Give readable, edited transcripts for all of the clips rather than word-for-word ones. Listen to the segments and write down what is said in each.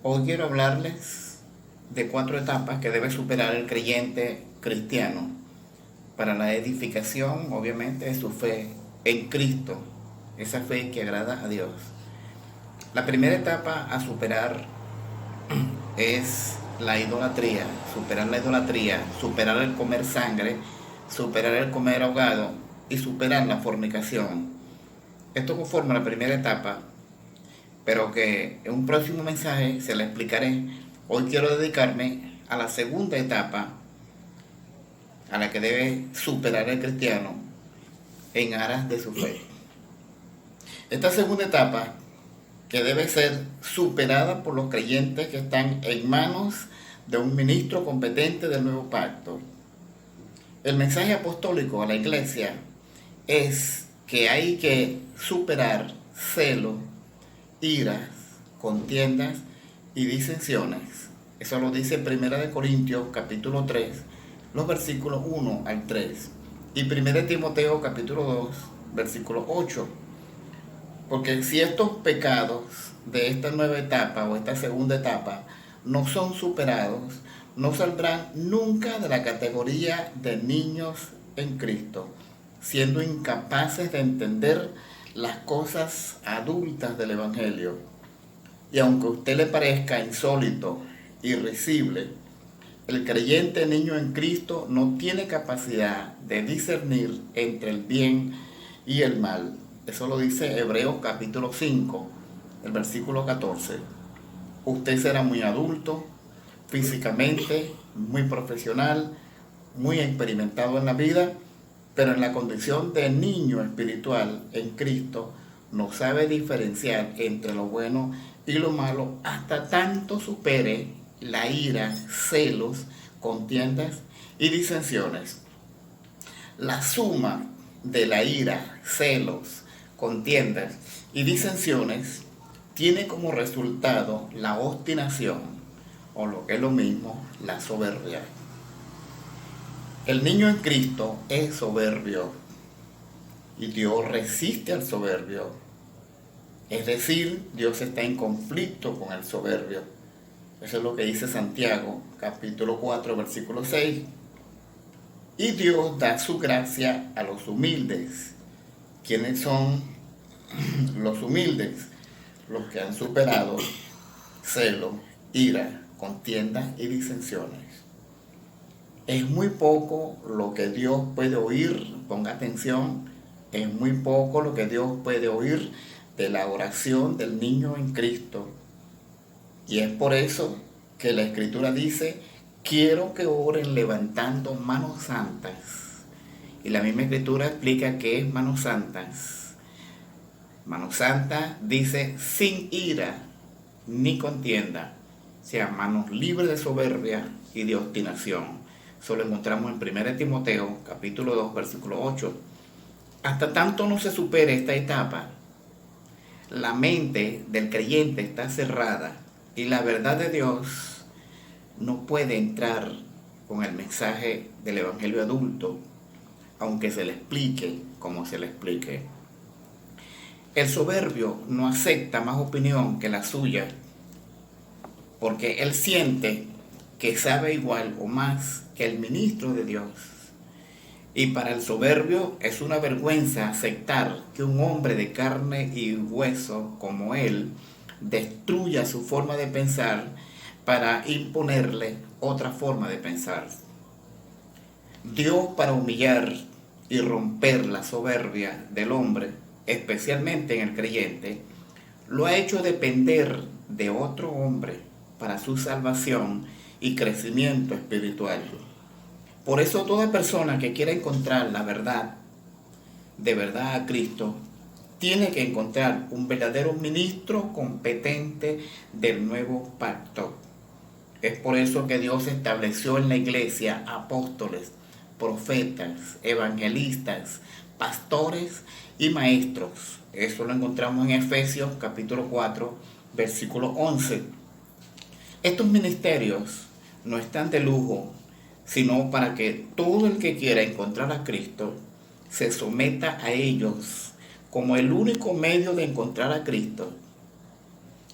Hoy quiero hablarles de 4 etapas que debe superar el creyente cristiano para la edificación, obviamente, de su fe en Cristo, esa fe que agrada a Dios. La primera etapa a superar es la idolatría, superar el comer sangre, superar el comer ahogado y superar la fornicación. Esto conforma la primera etapa, pero que en un próximo mensaje se la explicaré. Hoy quiero dedicarme a la segunda etapa a la que debe superar el cristiano en aras de su fe. Esta segunda etapa que debe ser superada por los creyentes que están en manos de un ministro competente del nuevo pacto. El mensaje apostólico a la iglesia es que hay que superar celos, iras, contiendas y disensiones. Eso lo dice 1 Corintios capítulo 3, los versículos 1 al 3 y 1 Timoteo capítulo 2, versículo 8. Porque si estos pecados de esta nueva etapa o esta segunda etapa no son superados, no saldrán nunca de la categoría de niños en Cristo, siendo incapaces de entender las cosas adultas del Evangelio. Y aunque a usted le parezca insólito, irrisible, el creyente niño en Cristo no tiene capacidad de discernir entre el bien y el mal. Eso lo dice Hebreos capítulo 5, el versículo 14. Usted será muy adulto, físicamente, muy profesional, muy experimentado en la vida, pero en la condición de niño espiritual en Cristo no sabe diferenciar entre lo bueno y lo malo hasta tanto supere la ira, celos, contiendas y disensiones. La suma de la ira, celos, contiendas y disensiones tiene como resultado la obstinación, o lo que es lo mismo, la soberbia. El niño en Cristo es soberbio y Dios resiste al soberbio. Es decir, Dios está en conflicto con el soberbio. Eso es lo que dice Santiago, capítulo 4, versículo 6. Y Dios da su gracia a los humildes. ¿Quiénes son los humildes? Los que han superado celo, ira, contienda y disensiones. Es muy poco lo que Dios puede oír, ponga atención, es muy poco lo que Dios puede oír de la oración del niño en Cristo. Y es por eso que la Escritura dice, quiero que oren levantando manos santas. Y la misma Escritura explica qué es manos santas. Manos santas dice sin ira ni contienda, o sea, manos libres de soberbia y de obstinación. Eso lo encontramos en 1 Timoteo, capítulo 2, versículo 8. Hasta tanto no se supere esta etapa, la mente del creyente está cerrada y la verdad de Dios no puede entrar con el mensaje del Evangelio adulto, aunque se le explique como se le explique. El soberbio no acepta más opinión que la suya, porque él siente que sabe igual o más que el ministro de Dios. Y para el soberbio es una vergüenza aceptar que un hombre de carne y hueso como él destruya su forma de pensar para imponerle otra forma de pensar. Dios, para humillar y romper la soberbia del hombre, especialmente en el creyente, lo ha hecho depender de otro hombre para su salvación y crecimiento espiritual. Por eso toda persona que quiera encontrar la verdad, de verdad a Cristo, tiene que encontrar un verdadero ministro competente del nuevo pacto. Es por eso que Dios estableció en la iglesia apóstoles, profetas, evangelistas, pastores y maestros. Eso lo encontramos en Efesios capítulo 4, versículo 11. Estos ministerios no están de lujo, sino para que todo el que quiera encontrar a Cristo se someta a ellos como el único medio de encontrar a Cristo.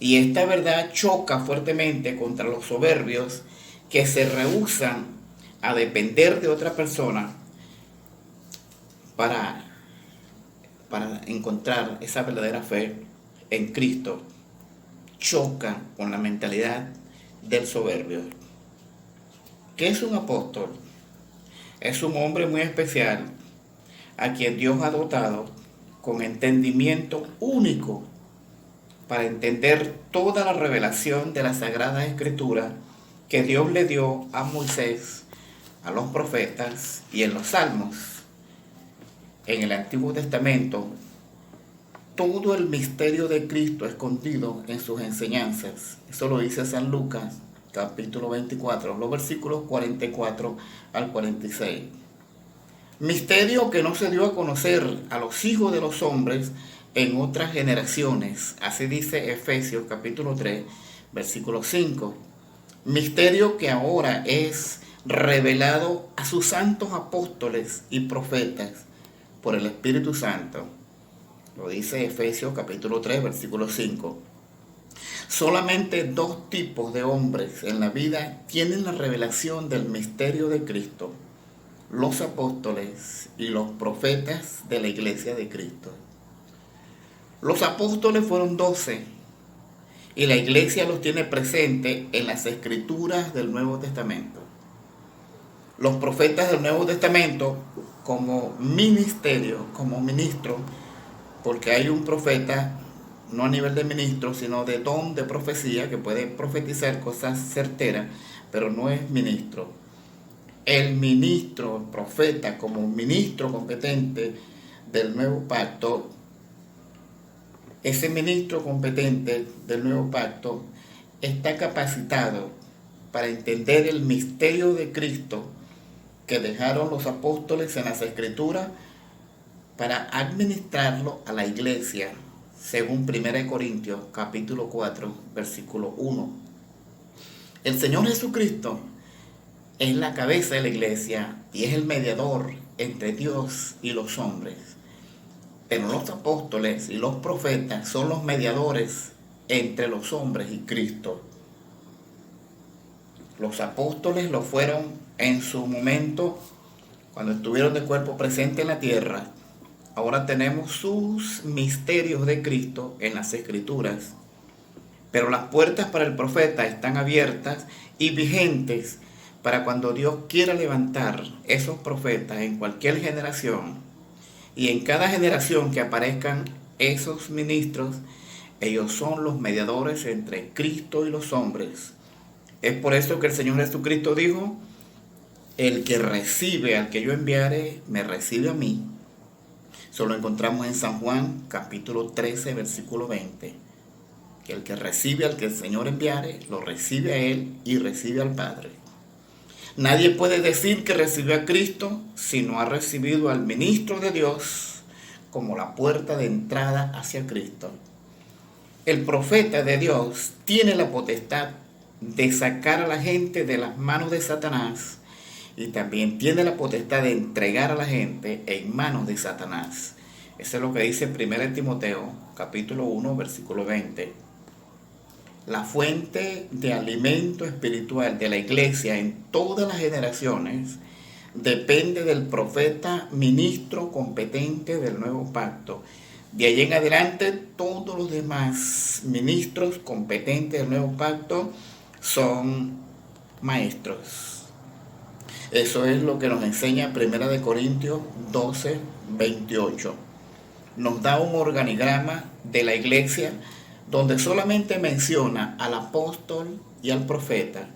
Y esta verdad choca fuertemente contra los soberbios que se rehúsan a depender de otra persona para, para encontrar esa verdadera fe en Cristo. Choca con la mentalidad del soberbio. ¿Qué es un apóstol? Es un hombre muy especial a quien Dios ha dotado con entendimiento único para entender toda la revelación de la Sagrada Escritura que Dios le dio a Moisés, a los profetas y en los salmos. En el Antiguo Testamento, todo el misterio de Cristo escondido en sus enseñanzas. Eso lo dice San Lucas, capítulo 24, los versículos 44 al 46. Misterio que no se dio a conocer a los hijos de los hombres en otras generaciones. Así dice Efesios capítulo 3, versículo 5. Misterio que ahora es revelado a sus santos apóstoles y profetas por el Espíritu Santo. Lo dice Efesios capítulo 3, versículo 5. Solamente dos tipos de hombres en la vida tienen la revelación del misterio de Cristo: los apóstoles y los profetas de la iglesia de Cristo. Los apóstoles fueron 12 y la iglesia los tiene presentes en las escrituras del Nuevo Testamento. Los profetas del Nuevo Testamento como ministerio, como ministro, porque hay un profeta no a nivel de ministro, sino de don de profecía, que puede profetizar cosas certeras, pero no es ministro. El ministro, el profeta, como ministro competente del nuevo pacto, ese ministro competente del nuevo pacto está capacitado para entender el misterio de Cristo que dejaron los apóstoles en las Escrituras para administrarlo a la iglesia, según 1 Corintios capítulo 4, versículo 1. El Señor Jesucristo es la cabeza de la iglesia y es el mediador entre Dios y los hombres. Pero los apóstoles y los profetas son los mediadores entre los hombres y Cristo. Los apóstoles lo fueron en su momento cuando estuvieron de cuerpo presente en la tierra. Ahora tenemos sus misterios de Cristo en las Escrituras. Pero las puertas para el profeta están abiertas y vigentes para cuando Dios quiera levantar esos profetas en cualquier generación. Y en cada generación que aparezcan esos ministros, ellos son los mediadores entre Cristo y los hombres. Es por eso que el Señor Jesucristo dijo: el que recibe al que yo enviare, me recibe a mí. Eso lo encontramos en San Juan, capítulo 13, versículo 20. Que el que recibe al que el Señor enviare, lo recibe a Él y recibe al Padre. Nadie puede decir que recibió a Cristo si no ha recibido al ministro de Dios como la puerta de entrada hacia Cristo. El profeta de Dios tiene la potestad de sacar a la gente de las manos de Satanás y también tiene la potestad de entregar a la gente en manos de Satanás. Eso es lo que dice 1 Timoteo, capítulo 1, versículo 20. La fuente de alimento espiritual de la iglesia en todas las generaciones depende del profeta ministro competente del nuevo pacto. De ahí en adelante, todos los demás ministros competentes del nuevo pacto son maestros. Eso es lo que nos enseña 1 Corintios 12, 28. Nos da un organigrama de la iglesia donde solamente menciona al apóstol y al profeta,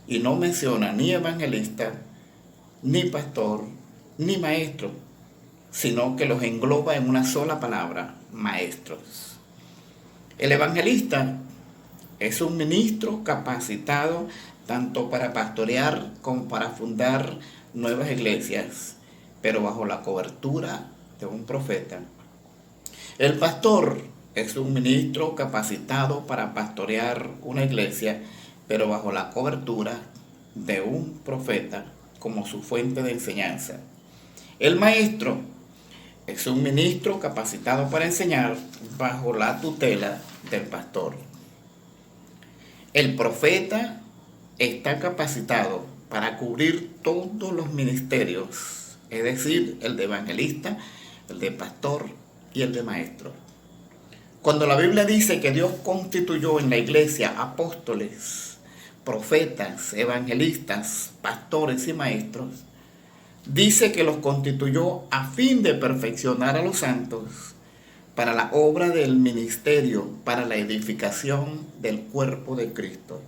y no menciona ni evangelista, ni pastor, ni maestro, sino que los engloba en una sola palabra: maestros. El evangelista es un ministro capacitado tanto para pastorear como para fundar nuevas iglesias, pero bajo la cobertura de un profeta. El pastor es un ministro capacitado para pastorear una iglesia, pero bajo la cobertura de un profeta como su fuente de enseñanza. El maestro es un ministro capacitado para enseñar bajo la tutela del pastor. El profeta está capacitado para cubrir todos los ministerios, es decir, el de evangelista, el de pastor y el de maestro. Cuando la Biblia dice que Dios constituyó en la iglesia apóstoles, profetas, evangelistas, pastores y maestros, dice que los constituyó a fin de perfeccionar a los santos para la obra del ministerio, para la edificación del cuerpo de Cristo.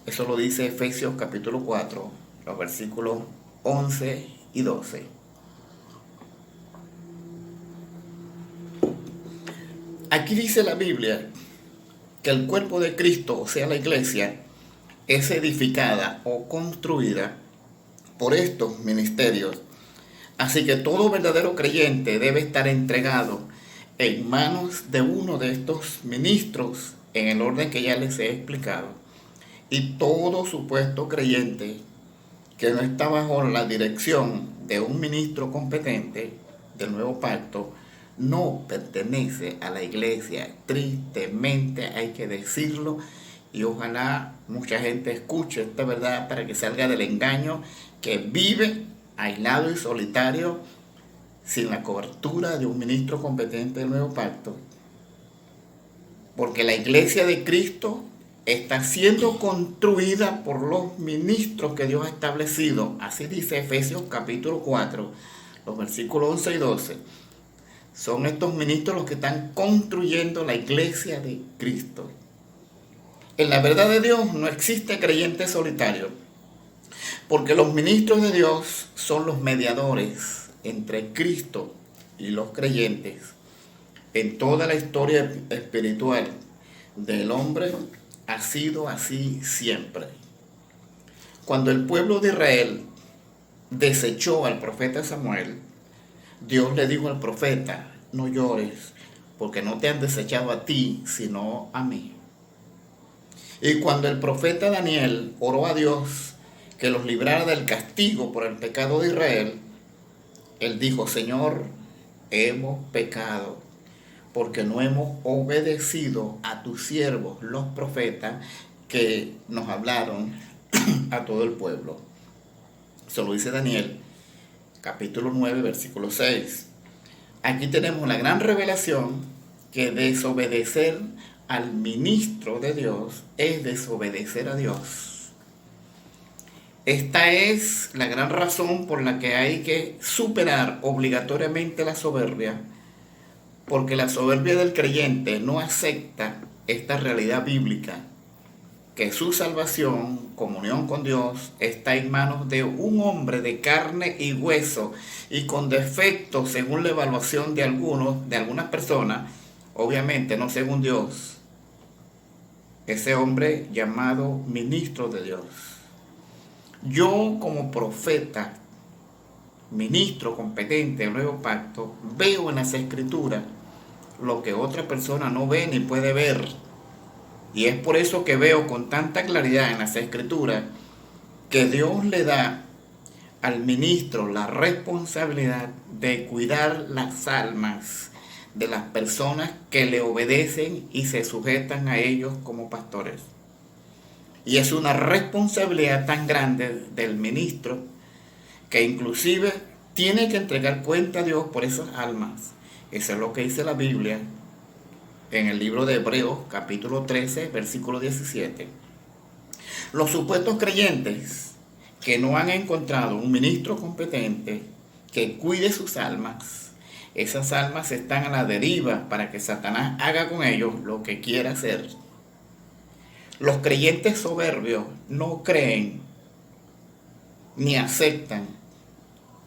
Eso lo dice Efesios capítulo 4, los versículos 11 y 12. Aquí dice la Biblia que el cuerpo de Cristo, o sea la iglesia, es edificada o construida por estos ministerios. Así que todo verdadero creyente debe estar entregado en manos de uno de estos ministros en el orden que ya les he explicado. Y todo supuesto creyente que no está bajo la dirección de un ministro competente del nuevo pacto no pertenece a la iglesia. Tristemente hay que decirlo, y ojalá mucha gente escuche esta verdad para que salga del engaño que vive aislado y solitario sin la cobertura de un ministro competente del nuevo pacto. Porque la iglesia de Cristo está siendo construida por los ministros que Dios ha establecido. Así dice Efesios capítulo 4, los versículos 11 y 12. Son estos ministros los que están construyendo la iglesia de Cristo. En la verdad de Dios no existe creyente solitario, porque los ministros de Dios son los mediadores entre Cristo y los creyentes. En toda la historia espiritual del hombre ha sido así siempre. Cuando el pueblo de Israel desechó al profeta Samuel, Dios le dijo al profeta: no llores, porque no te han desechado a ti, sino a mí. Y cuando el profeta Daniel oró a Dios que los librara del castigo por el pecado de Israel, él dijo: Señor, hemos pecado, porque no hemos obedecido a tus siervos, los profetas, que nos hablaron a todo el pueblo. Eso lo dice Daniel, capítulo 9, versículo 6. Aquí tenemos la gran revelación que desobedecer al ministro de Dios es desobedecer a Dios. Esta es la gran razón por la que hay que superar obligatoriamente la soberbia, porque la soberbia del creyente no acepta esta realidad bíblica, que su salvación, comunión con Dios, está en manos de un hombre de carne y hueso y con defectos según la evaluación de algunas personas, obviamente no según Dios. Ese hombre llamado ministro de Dios. Yo como profeta, ministro competente del nuevo pacto, veo en las escrituras lo que otra persona no ve ni puede ver. Y es por eso que veo con tanta claridad en las escrituras que Dios le da al ministro la responsabilidad de cuidar las almas de las personas que le obedecen y se sujetan a ellos como pastores. Y es una responsabilidad tan grande del ministro que inclusive tiene que entregar cuenta a Dios por esas almas. Eso es lo que dice la Biblia en el libro de Hebreos, capítulo 13, versículo 17. Los supuestos creyentes que no han encontrado un ministro competente que cuide sus almas, esas almas están a la deriva para que Satanás haga con ellos lo que quiera hacer. Los creyentes soberbios no creen ni aceptan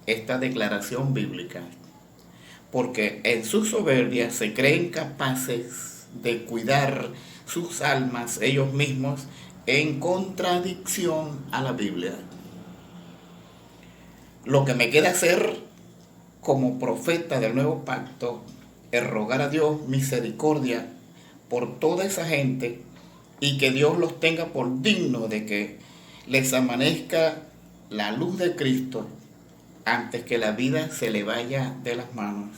esta declaración bíblica, porque en su soberbia se creen capaces de cuidar sus almas ellos mismos en contradicción a la Biblia. Lo que me queda hacer como profeta del nuevo pacto es rogar a Dios misericordia por toda esa gente y que Dios los tenga por digno de que les amanezca la luz de Cristo antes que la vida se le vaya de las manos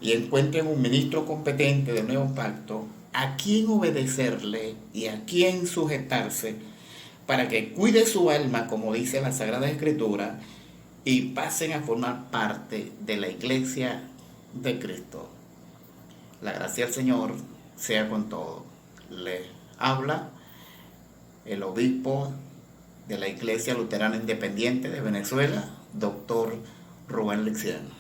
y encuentren un ministro competente del nuevo pacto a quién obedecerle y a quién sujetarse para que cuide su alma, como dice la Sagrada Escritura, y pasen a formar parte de la iglesia de Cristo. La gracia del Señor sea con todos. Le habla el obispo de la Iglesia Luterana Independiente de Venezuela, doctor Rubén Lixiano.